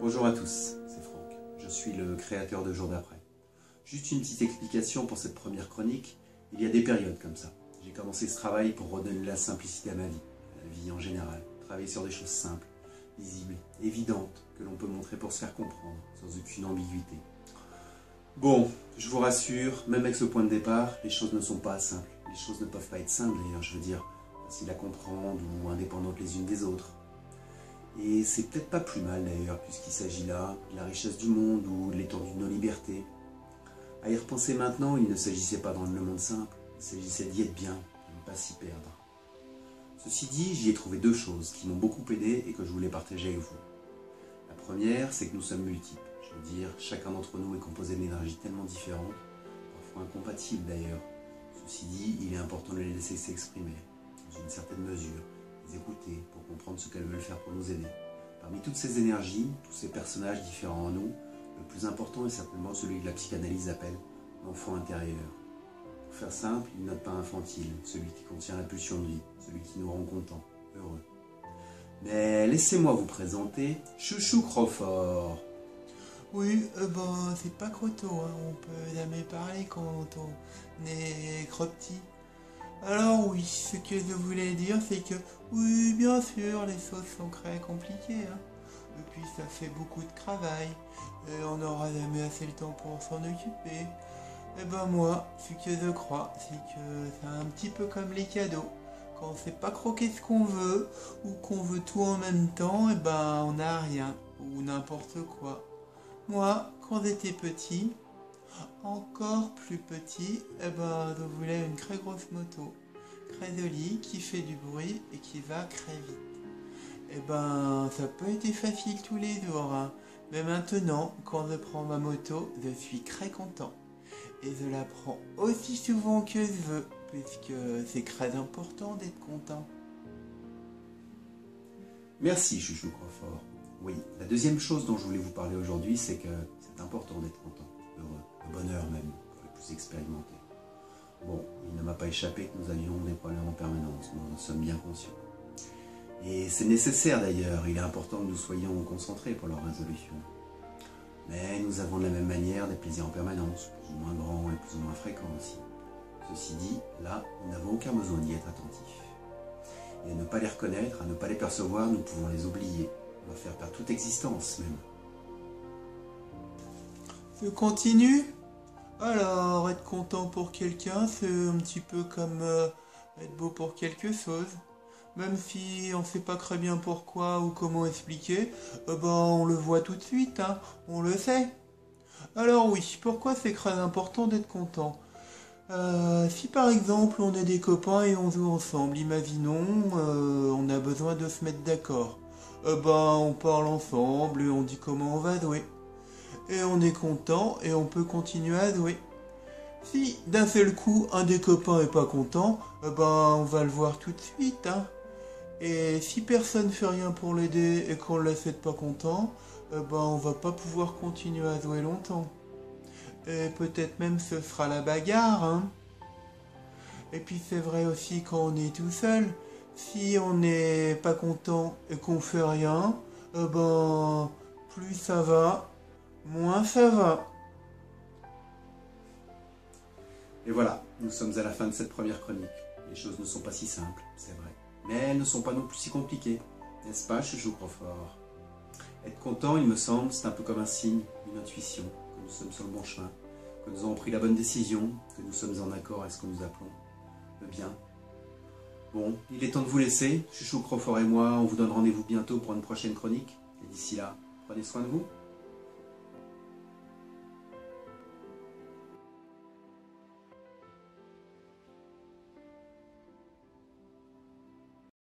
Bonjour à tous, c'est Franck. Je suis le créateur de Jour d'après. Juste une petite explication pour cette première chronique. Il y a des périodes comme ça. J'ai commencé ce travail pour redonner de la simplicité à ma vie en général. Travailler sur des choses simples, lisibles, évidentes, que l'on peut montrer pour se faire comprendre, sans aucune ambiguïté. Bon, je vous rassure, même avec ce point de départ, les choses ne sont pas simples. Les choses ne peuvent pas être simples d'ailleurs, je veux dire, faciles à comprendre ou indépendantes les unes des autres. Et c'est peut-être pas plus mal d'ailleurs, puisqu'il s'agit là de la richesse du monde ou de l'étendue de nos libertés. À y repenser maintenant, il ne s'agissait pas de rendre le monde simple, il s'agissait d'y être bien, de ne pas s'y perdre. Ceci dit, j'y ai trouvé deux choses qui m'ont beaucoup aidé et que je voulais partager avec vous. La première, c'est que nous sommes multiples. Je veux dire, chacun d'entre nous est composé d'énergies tellement différentes, parfois incompatibles d'ailleurs. Ceci dit, il est important de les laisser s'exprimer, dans une certaine mesure, les écouter pour comprendre ce qu'elles veulent faire pour nous aider. Parmi toutes ces énergies, tous ces personnages différents en nous, le plus important est certainement celui que la psychanalyse appelle l'enfant intérieur. Pour faire simple, il note pas infantile, celui qui contient la pulsion de vie, celui qui nous rend contents, heureux. Mais laissez-moi vous présenter Chouchou Crawford. Oui, c'est pas trop tôt, hein. On peut jamais parler quand on est petit. Alors oui, ce que je voulais dire, c'est que, oui, bien sûr, les choses sont très compliquées, hein. Et puis ça fait beaucoup de travail, et on n'aura jamais assez le temps pour s'en occuper. Et moi, ce que je crois, c'est que c'est un petit peu comme les cadeaux. Quand on sait pas croquer ce qu'on veut, ou qu'on veut tout en même temps, on n'a rien, ou n'importe quoi. Moi, quand j'étais petit, encore plus petit, je voulais une très grosse moto, très jolie, qui fait du bruit et qui va très vite. Ça n'a pas été facile tous les jours, hein. Mais maintenant, quand je prends ma moto, je suis très content. Et je la prends aussi souvent que je veux, puisque c'est très important d'être content. Merci Chouchou Crawford. Oui, la deuxième chose dont je voulais vous parler aujourd'hui, c'est que c'est important d'être content, heureux, de bonheur même, pour les plus expérimentés. Bon, il ne m'a pas échappé que nous avions des problèmes en permanence, nous en sommes bien conscients. Et c'est nécessaire d'ailleurs, il est important que nous soyons concentrés pour leur résolution. Mais nous avons de la même manière des plaisirs en permanence, plus ou moins grands et plus ou moins fréquents aussi. Ceci dit, là, nous n'avons aucun besoin d'y être attentifs. Et à ne pas les reconnaître, à ne pas les percevoir, nous pouvons les oublier. On va faire perdre toute existence même. Je continue. Alors, être content pour quelqu'un, c'est un petit peu comme être beau pour quelque chose. Même si on ne sait pas très bien pourquoi ou comment expliquer, on le voit tout de suite, hein, on le sait. Alors oui, pourquoi c'est très important d'être content? Si par exemple on est des copains et on joue ensemble, imaginons on a besoin de se mettre d'accord. On parle ensemble et on dit comment on va jouer. Et on est content et on peut continuer à jouer. Si d'un seul coup un des copains est pas content, on va le voir tout de suite, hein. Et si personne fait rien pour l'aider et qu'on le laisse être pas content, on va pas pouvoir continuer à jouer longtemps. Et peut-être même ce sera la bagarre, hein. Et puis c'est vrai aussi quand on est tout seul, si on n'est pas content et qu'on fait rien, plus ça va, moins ça va. Et voilà, nous sommes à la fin de cette première chronique. Les choses ne sont pas si simples, c'est vrai. Mais elles ne sont pas non plus si compliquées. N'est-ce pas, Chouchou Crawford? Être content, il me semble, c'est un peu comme un signe, une intuition, que nous sommes sur le bon chemin, que nous avons pris la bonne décision, que nous sommes en accord avec ce que nous appelons le bien. Bon, il est temps de vous laisser. Chouchou Crawford et moi, on vous donne rendez-vous bientôt pour une prochaine chronique. Et d'ici là, prenez soin de vous.